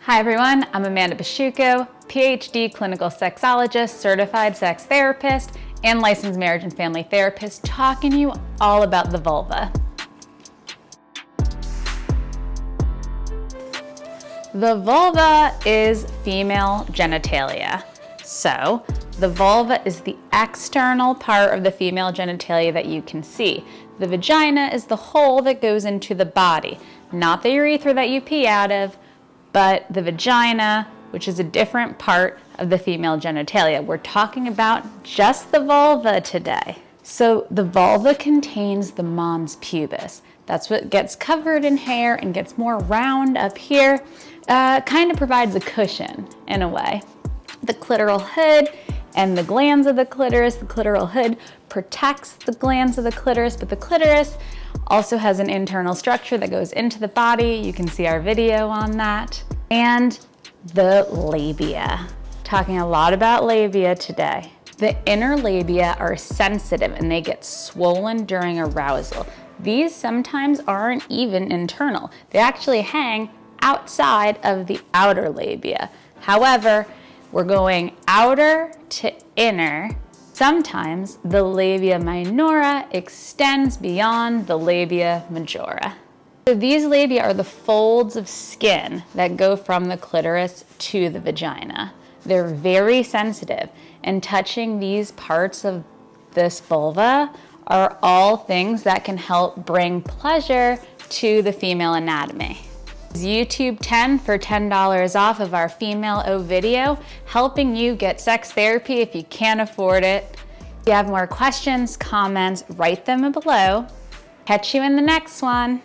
Hi everyone, I'm Amanda Pasciucco, PhD clinical sexologist, certified sex therapist, and licensed marriage and family therapist, talking to you all about the vulva. The vulva is female genitalia. So, the vulva is the external part of the female genitalia that you can see. The vagina is the hole that goes into the body, not the urethra that you pee out of, but the vagina, which is a different part of the female genitalia. We're talking about just the vulva today. So the vulva contains the mons pubis. That's what gets covered in hair and gets more round up here. Kind of provides a cushion in a way. The clitoral hood and the glands of the clitoral hood protects the glands of the clitoris, but the clitoris also has an internal structure that goes into the body. You can see our video on that. And the labia. Talking a lot about labia today. The inner labia are sensitive and they get swollen during arousal. These sometimes aren't even internal. They actually hang outside of the outer labia. However, we're going outer to inner. Sometimes the labia minora extends beyond the labia majora. So these labia are the folds of skin that go from the clitoris to the vagina. They're very sensitive, and touching these parts of this vulva are all things that can help bring pleasure to the female anatomy. YouTube 10 for $10 off of our Female O video, helping you get sex therapy if you can't afford it. If you have more questions, comments, write them below. Catch you in the next one.